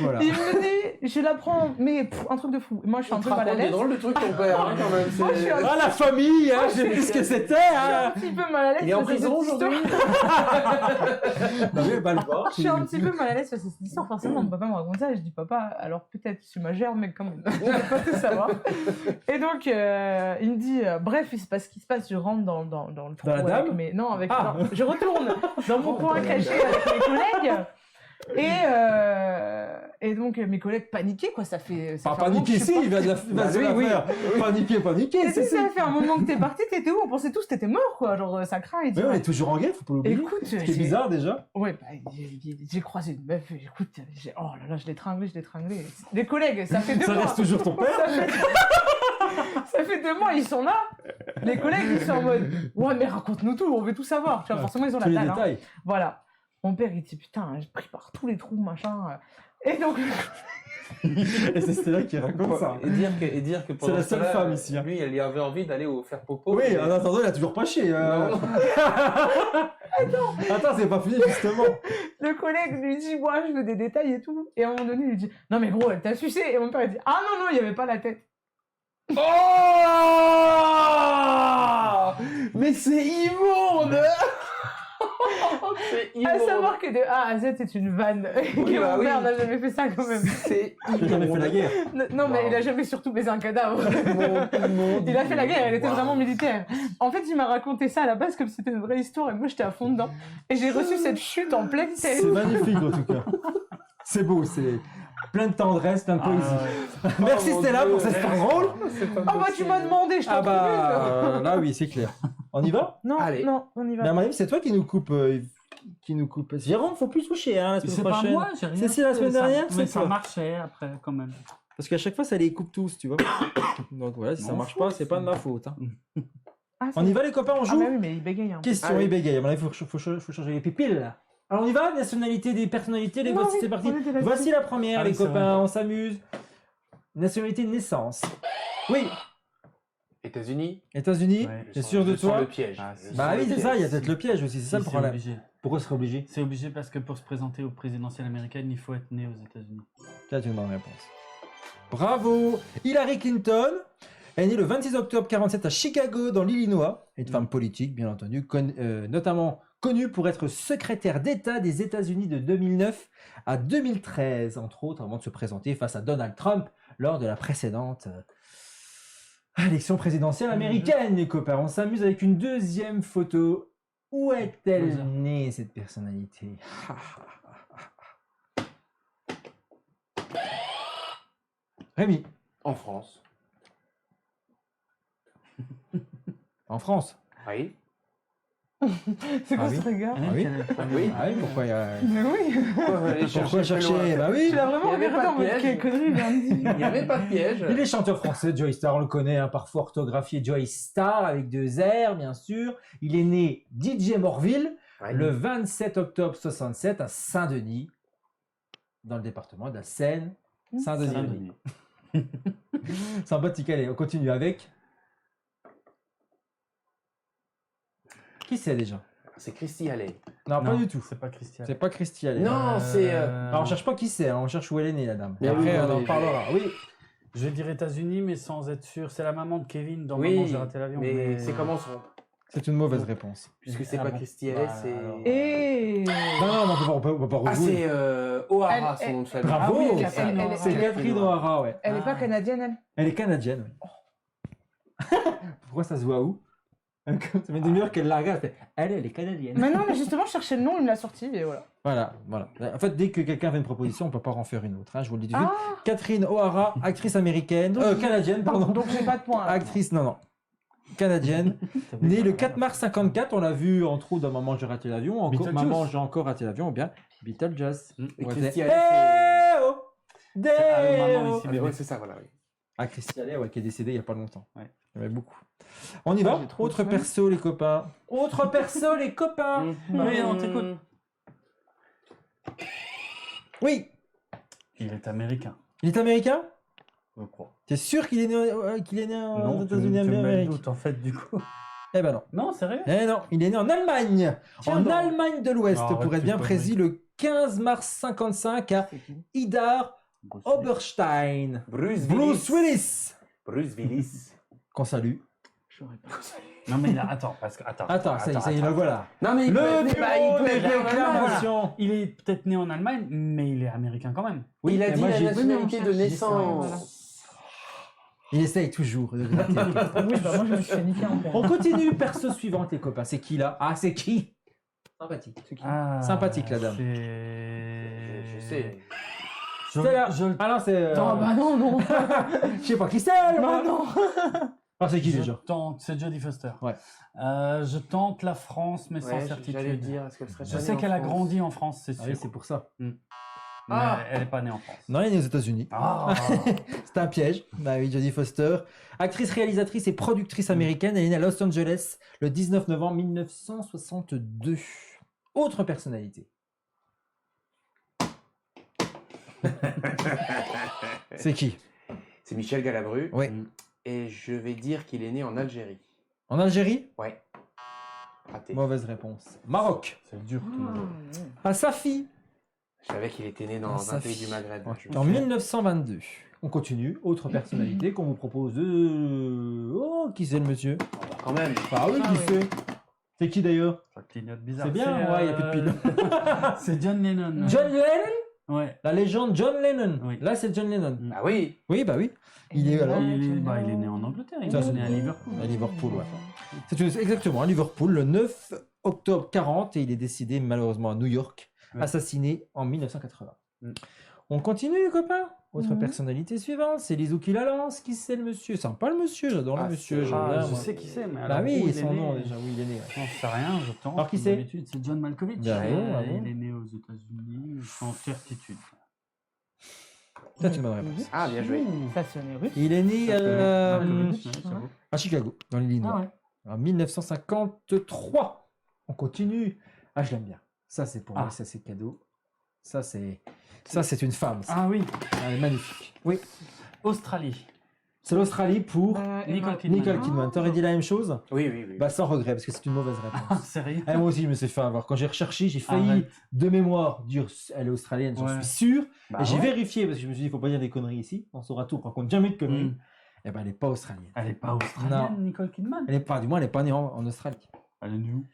Voilà. il me dit, je la prends, mais un truc de fou. Moi, je suis un peu mal à des l'aise. drôles de trucs ton père, hein, quand même. Moi, je suis un- Ah, la famille, hein, j'ai vu ce que c'était, Je suis un hein. petit peu mal à l'aise. Il est en face à prison cette aujourd'hui. histoire. Bah oui, bah, le voir. Je suis un petit peu mal à l'aise face à cette histoire. Forcément, mon papa me raconte ça, et je dis, papa, alors peut-être, je suis majeur, mais quand même, je veux pas tout savoir. Et donc, il me dit, bref, il se passe ce qui se passe, je rentre dans le trou la avec dame mes... Non, avec... Ah. non, je retourne dans mon coin caché avec mes collègues. Et donc mes collègues paniqués, quoi, ça fait Pas un moment que paniquer, je si, suis il va de la Bah, oui, oui. faire. Paniquer, Et c'est si ça fait un moment que t'es parti, t'étais où? On pensait tous que t'étais mort, quoi, genre ça craint et tout. Mais on est toujours en guerre, faut pas l'oublier. Écoute, Ce qui est bizarre déjà. Ouais, bah, j'ai croisé une meuf, écoute, oh là là, je l'ai tringlé. Les collègues, ça fait 2 Ça mois. reste toujours ton père. Ça fait 2 mois, ils sont là. Les collègues, ils sont en mode, ouais, mais raconte-nous tout, on veut tout savoir. Tu vois, forcément, ils ont Tous la les dalle. Hein. détails. Voilà. Mon père, il dit, putain, j'ai pris par tous les trous, machin. Et donc, Et c'est Stella qui raconte ça. Et dire que pendant la ce seule temps-là, femme ici, hein. Lui, elle y avait envie d'aller faire popo. Oui, mais- en attendant, il a toujours pas chié. Non. Attends, c'est pas fini justement. le collègue lui dit, moi, je veux des détails et tout. Et à un moment donné, il lui dit, non, mais gros, elle t'a sucé. Et mon père, il dit, ah non, il n'y avait pas la tête. Oh, mais c'est immonde. C'est À immonde. savoir que de A à Z, c'est une vanne. Et Oui, que bah mon père oui. n'a jamais fait ça, quand même. C'est Il a jamais fait la guerre. Non, mais Wow. il a jamais surtout baisé un cadavre. Il a fait la guerre, elle était vraiment militaire. En fait, il m'a raconté ça à la base comme si c'était une vraie histoire et moi j'étais à fond dedans. Et j'ai reçu cette chute en pleine tête. C'est magnifique en tout cas. C'est beau, c'est plein de tendresse, plein de poésie. Merci Oh, Stella mon pour Dieu. cette histoire drôle. Ah bah tu m'as demandé, je t'en Ah bah là oui, c'est clair. On y va? Non, Allez. non, on y Mais à va. mon avis, c'est toi qui nous coupe. Jérôme, faut plus toucher hein, la semaine C'est pas prochaine. moi, j'ai rien. C'est la fait, semaine ça- dernière, mais c'est ça toi. marchait après, quand même. Parce qu'à chaque fois, ça les coupe tous, tu vois. Donc voilà, si ça M'en marche fous, pas, c'est pas de ma faute. Hein. Ah, On y va les copains, on Ah joue? bah oui, mais il bégaye. Hein. Question, Allez. il bégaye. À mon avis, faut changer les pipiles. Là. Alors on y va? Nationalité des personnalités, les Non, voici, oui, c'est parti. on était là-dessus. Voici la première, Ah les oui, c'est copains, vrai. on s'amuse. Nationalité de naissance. Oui, États-Unis. États-Unis, Ouais, t'es sûr de Je sens toi? le piège. Ah, Je si. sens Bah le oui, c'est piège. ça, il y a peut-être le piège aussi, c'est ça le Si, problème. obligé. Pourquoi serait obligé? C'est obligé parce que pour se présenter aux présidentielles américaines, il faut être né aux États-Unis. Là, tu une bonne réponse. Bravo! Hillary Clinton est née le 26 octobre 47 à Chicago, dans l'Illinois. Une femme politique, bien entendu, notamment connue pour être secrétaire d'État des États-Unis de 2009 à 2013, entre autres, avant de se présenter face à Donald Trump lors de la précédente élection présidentielle américaine, les copains. On s'amuse avec une deuxième photo. Où est-elle Buzzer. née, cette personnalité? Rémi, En France. en France. Oui. C'est quoi Ah oui. ce regard? Ah oui. Oui. Ah oui, pourquoi Mais oui. Pourquoi chercher? Bah oui. Tu l'as vraiment Il y avait regardé pas en de mode piège. quelle connerie il vient de dire. Il n'y avait pas de piège. Il est chanteur français, Joey Star, on le connaît, hein, parfois orthographié Joey Star avec 2 R, bien sûr. Il est né DJ Morville Ouais. le 27 octobre 67 à Saint-Denis, dans le département de la Seine. Saint-Denis. Saint-Denis. Sympathique, allez, on continue avec. Qui c'est déjà? C'est Christy Alley. Non, pas Non, du tout. C'est pas Christian. C'est pas Christy Allais. Non, c'est. Alors, on cherche pas qui c'est, hein, on cherche où elle est née, la dame. Et Mais oui, après, on en mais- parlera. Oui. Je vais dire États-Unis, mais sans être sûr. C'est la maman de Kevin dans Oui, Maman, j'ai raté l'avion. mais c'est comment son. C'est une mauvaise réponse. Puisque c'est Ah pas bon. Christy Alley, Bah, c'est. alors. Et. Non, on peut pas Ah, rejouer. c'est O'Hara, Elle- son nom de famille. Bravo, Ah oui, Catherine. elle- c'est Catherine O'Hara, ouais. Elle est pas canadienne, elle? Elle est canadienne, oui. Pourquoi ça se voit où? Ça fait une demi-heure qu'elle la regarde, elle fait, elle est canadienne. Mais non, mais justement, je cherchais le nom, il me l'a sorti, et voilà. Voilà. En fait, dès que quelqu'un fait une proposition, on peut pas en faire une autre, hein, je vous le dis tout de suite. Ah, Catherine O'Hara, actrice américaine, canadienne, pardon. donc j'ai pas de point. là. Actrice, non. Canadienne, née le 4 mars 54, on l'a vu entre autres dans Maman j'ai raté l'avion, encore Beetlejuice. Maman j'ai encore raté l'avion, ou bien Beetlejuice. Et Ouais, Christy c'est- Alley, c'est. Eh oh C'est Allô, maman, Déo ici, Ah, bébé. ouais, c'est ça, voilà. Oui. Ah, Christy Allais, ouais, qui est décédée il y a pas longtemps. Ouais. Il y en avait beaucoup. On y va? j'ai trop Autre faim. perso, les copains. Autre perso, les copains. Oui, on t'écoute. Oui, Il est américain, il est américain? je crois. T'es sûr qu'il est né, aux Non, États-Unis tu me mets le d'Amérique? doute, en fait, du coup. Eh ben non. Non, sérieux? Eh non, il est né en Allemagne. Tiens En donc. Allemagne de l'Ouest, Non, pour arrête être bien tes précis, le 15 mars 55 à Idar Oberstein. Bruce Willis. Bruce Willis. Qu'on salue. J'aurais pas. Non, mais là, attends, parce que. Attends, ça y est, le voilà. Non, mais il Le peut- bureau bah, il peut des être né en Allemagne. déclamations. Il est peut-être né en Allemagne, mais il est américain quand même. Oui, Il a mais dit moi, la j'ai- nationalité de Oui, mais on cherche. naissance. Il essaye toujours de gratter. Oui, bah moi je me suis fait niquer en On continue, perso suivante, les copains. C'est qui là? Ah, c'est qui? Sympathique. C'est qui? Ah, Sympathique, la dame. Je sais. Je, C'est là. je, Ah non, c'est. Non, bah non, non. Je sais pas qui c'est, Bah moi. non. Ah, c'est qui je déjà? tente, c'est Jodie Foster. Ouais. Je tente la France, mais sans Ouais, certitude. j'allais dire, est-ce qu'elle serait Je pas sais née en qu'elle a France grandi en France, c'est Ah sûr. oui, c'est pour ça. Mais Ah. elle n'est pas née en France. Non, il est né aux États-Unis. Ah. C'est un piège. Bah oui, Jodie Foster. Actrice, réalisatrice et productrice américaine. Elle est née à Los Angeles le 19 novembre 1962. Autre personnalité. C'est qui? C'est Michel Galabru. Oui. Et je vais dire qu'il est né en Algérie. En Algérie? Ouais. Raté. Mauvaise réponse. Maroc. C'est dur. À Safi. Je savais qu'il était né dans Ah, un pays Safi. du Maghreb. Ouais. Je me En souviens. 1922. On continue. Autre personnalité qu'on vous propose de... Oh, qui c'est le monsieur? Quand même. Ah oui, Ah qui oui. c'est? C'est qui d'ailleurs? Ça clignote bizarre. C'est bien, ouais, y a plus de piles. C'est John Lennon. John Lennon? Ouais. La légende John Lennon. Oui. Là, c'est John Lennon. Ah oui. Oui, bah oui. Il est alors Il est né en Angleterre, il Ça, est c'est- né à Liverpool. à Liverpool, ouais. Exactement, à Liverpool, le 9 octobre 40, et il est décédé malheureusement à New York, Ouais. assassiné en 1980. Mm. On continue, les copains. Autre Mhm. personnalité suivante, c'est Lizou qui la lance. Qui c'est le monsieur? Sympa le monsieur, j'adore Ah, le monsieur. c'est- j'aime bien, je moi. sais qui c'est, mais Bah alors, où oui, il est son né, nom déjà, oui, il est né. ouais. J'en sais rien, je tente. Alors, qui comme c'est? d'habitude, c'est John Malkovich. Bravo, bravo. Il est né aux États-Unis, sans certitude. Ça, c'est une bonne réponse. Ah, bien joué. Ça sonnait russe. Il est né Malkovich, ouais, ça vaut. à Chicago, dans l'Illinois. Ah ouais. En 1953. On continue. Ah, je l'aime bien. Ça, c'est pour Ah. moi, ça, c'est cadeau. Ça, c'est une femme. ça. Ah oui, Elle est magnifique. Oui. Australie. C'est l'Australie pour Nicole Kidman. Nicole Kidman. T'aurais dit la même chose? Oui, oui, oui. Bah, sans regret, parce que c'est une mauvaise Ah, réponse. sérieux? Eh, moi aussi, je me suis fait avoir. Quand j'ai recherché, j'ai failli, Arrête. de mémoire, dire elle est australienne, j'en Ouais. suis sûr. Bah et j'ai ouais. vérifié, parce que je me suis dit, il faut pas dire des conneries ici. On saura tout, par contre, jamais de conneries. Mm. Eh ben, elle n'est pas australienne. Elle est pas australienne, Non. Nicole Kidman. Elle est pas, du moins, elle n'est pas née en Australie. Elle est née où?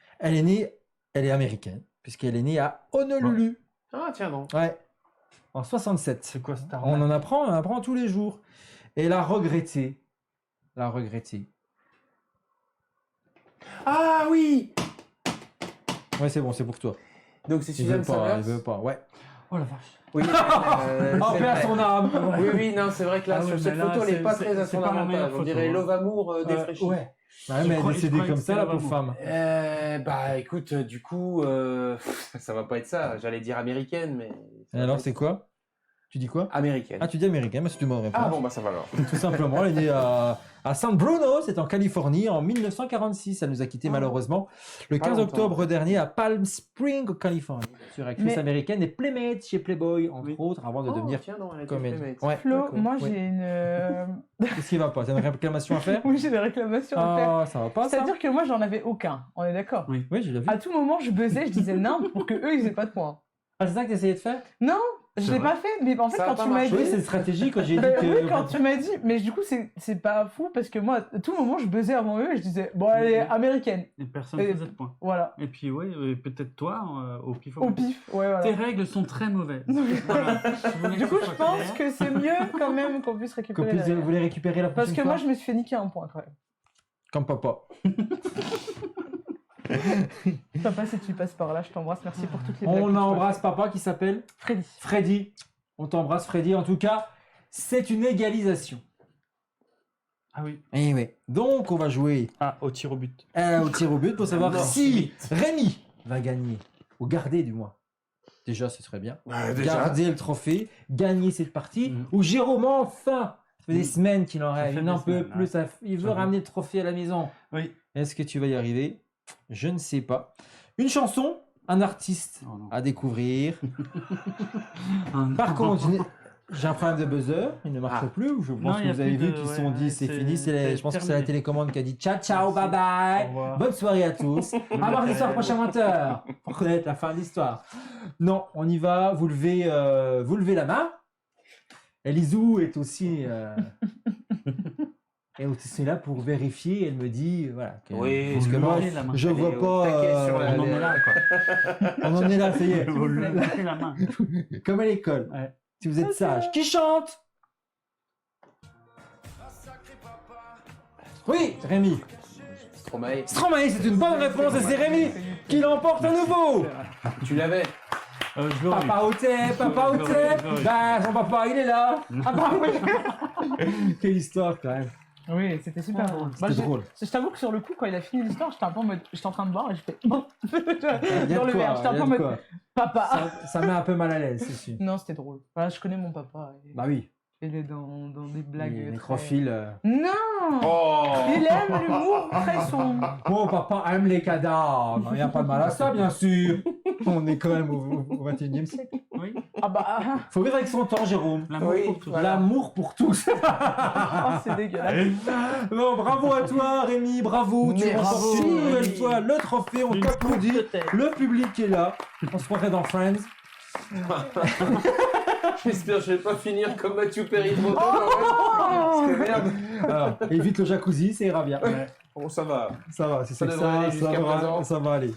Elle est américaine, puisqu'elle est née à Honolulu. Ah, tiens donc. Ouais. En 67. C'est quoi cette On arnaque? en apprend tous les jours. Et elle a regretté. Ah oui. Ouais, c'est bon, c'est pour toi. Donc c'est Il Suzanne veut pas, il Samers. veut pas. Ouais. Oh la vache. Oui. En c'est paix à vrai. son âme. Oui, oui, non, c'est vrai que là, Ah ouais, sur mais cette là, photo, elle n'est c'est- pas c'est- très à c'est son pas la meilleure avantage. On photo, dirait hein. Love Amour défraîchi. Ouais. Ouais, Je mais elle crois- est je décédée croyais comme que ça, la c'était pauvre Love femme. Bah écoute, du coup, ça va pas être ça. J'allais dire américaine, mais. Et alors, c'est quoi? Tu dis quoi? Américaine. Ah, tu dis américain, mais c'est une bonne réponse. Ah bon, bah ça va alors. Tout simplement, elle est née à San Bruno, c'est en Californie, en 1946. Elle nous a quittés malheureusement le Pas 15 longtemps. octobre dernier à Palm Springs, en Californie. Sur actrice Mais- américaine et Playmate chez Playboy, entre Oui. autres, avant de Oh, devenir tiens, non, elle a été comédienne. Playmate. Ouais. Flo, D'accord. moi Oui. j'ai une. Qu'est-ce qui va pas? T'as une réclamation à faire? Oui, j'ai des réclamations à faire. Ah, ça va pas, ça? C'est-à-dire que moi j'en avais aucun, on est d'accord. Oui. Oui, j'ai déjà vu. À tout moment, je buzzais, je disais non pour que eux ils aient pas de points. Ah, c'est ça que t'essayais de faire? Non, je C'est l'ai vrai. pas fait, mais en fait, Ça a quand pas tu m'as marché. dit. Oui, c'est une stratégie quand j'ai dit Bah que. oui, quand tu m'as dit, mais du coup, c'est pas fou parce que moi, à tout moment, je buzzais avant eux et je disais, bon, elle est américaine. Et personne Et- ne faisait de points. Voilà. Et puis, ouais, peut-être toi, au pif. Au pif, ouais, Tes voilà. règles sont très mauvaises. Voilà. Je voulais Du que coup, ce je soit pense clair. que c'est mieux quand même qu'on puisse Qu'on récupérer. puisse, la- vous voulez récupérer la Parce prochaine que fois? moi, je me suis fait niquer un point quand même. Comme papa. Papa, si tu passes par là, je t'embrasse. Merci pour toutes les blagues. que On tu embrasse m'as papa qui s'appelle fait. Freddy. Freddy. On t'embrasse, Freddy. En tout cas, c'est une égalisation. Ah oui. Eh oui. Donc, on va jouer Ah, au tir au but. au tir au but pour savoir Non, si Rémi va gagner, ou garder du moins. Déjà, ce serait bien. Déjà. Garder le trophée, gagner cette partie, Mhm. ou Jérôme, enfin, ça fait des Mhm. semaines qu'il en Ça rêve, fait il n'en des peut semaines, plus, ouais. il veut J'avoue. ramener le trophée à la maison. Oui. Est-ce que tu vas y arriver? Je ne sais pas. Une chanson, un artiste Oh non. à découvrir. Ah, non. Par contre, J'ai un problème de buzzer, il ne marche Ah. plus. Je pense Non, que il y a vous avez plus vu de- qu'ils ouais, sont dit ouais, c'est c'est- fini. c'est Je pense que c'est la terminé. télécommande qui a dit ciao, ciao, bye Merci. bye. Au revoir. Bonne soirée à tous. À mardi soir prochain 20h pour connaître la fin de l'histoire. Non, on y va. Vous levez la main. Elisou est aussi là pour vérifier. Elle me dit voilà. Oui, parce que vous moi levez la main. je Elle est vois au pas. taquet sur la- On en est là, quoi. On en est là, ça y est. Vous levez la main. Comme à l'école. Ouais. Si vous êtes sage. Qui chante? Oui, Rémi. Stromae. Stromae, c'est une bonne réponse et c'est Rémi qui l'emporte à nouveau. Tu l'avais. Je l'aurais eu. Papa Otep, papa Je l'aurais Otep. eu. Bah, son papa, il est là. Ah bah oui. Quelle histoire quand même. Oui, c'était super drôle. Moi, C'était drôle. je t'avoue que sur le coup, quand il a fini l'histoire, j'étais un peu en mode. J'étais en train de boire et je fais. Bon. Il y a Dans de le verre, quoi, j'étais un il y peu a en de mode. quoi. Papa. Ça met un peu mal à l'aise, c'est sûr. Non, c'était drôle. Voilà, je connais mon papa. Bah oui, Il est dans des blagues. les très- nécrophiles. Non. Oh Il aime l'humour très sombre. Mon papa aime les cadavres. Il n'y a pas de mal à ça, bien sûr. On est quand même au 21e siècle. Oui. Ah bah. Faut vivre avec son temps, Jérôme. L'amour Oui, pour tous. voilà. L'amour pour tous. Oh, c'est dégueulasse. Non, bravo à toi, Rémi, bravo. Tu Merci. remportes une nouvelle fois le trophée. On Une t'applaudit. coupe de tête. Le public est là. On se croirait dans Friends. J'espère que je vais pas finir comme Mathieu Perry de Moto, quand même. Parce que merde. Alors, évite le jacuzzi, ça ira bien. Bon, ça va. Ça va, c'est Ça que devrait aller jusqu'à présent. ça va aller.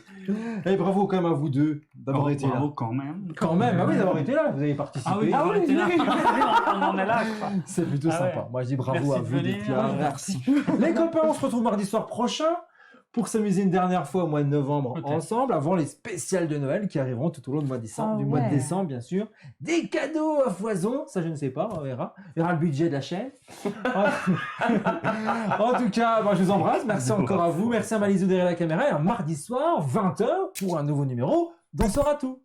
Et bravo quand même à vous deux d'avoir Oh, été là. bravo, quand même. Quand même, ah oui, d'avoir été là, vous avez participé. Ah oui, Ah on oui, était là. oui. On en est là, quoi. C'est plutôt Ah ouais. sympa. Moi je dis bravo Merci à de vous venir. d'être là. Merci. Les copains, on se retrouve mardi soir prochain pour s'amuser une dernière fois au mois de novembre Ok. ensemble, avant les spéciales de Noël qui arriveront tout au long du mois de décembre, Ah du mois de ouais. décembre bien sûr. Des cadeaux à foison, ça je ne sais pas, on verra. Il y aura le budget de la chaîne. En tout cas, moi je vous embrasse. Merci encore à vous. Merci à Malizou derrière la caméra. Et un mardi soir, 20h, pour un nouveau numéro d'On saura tout.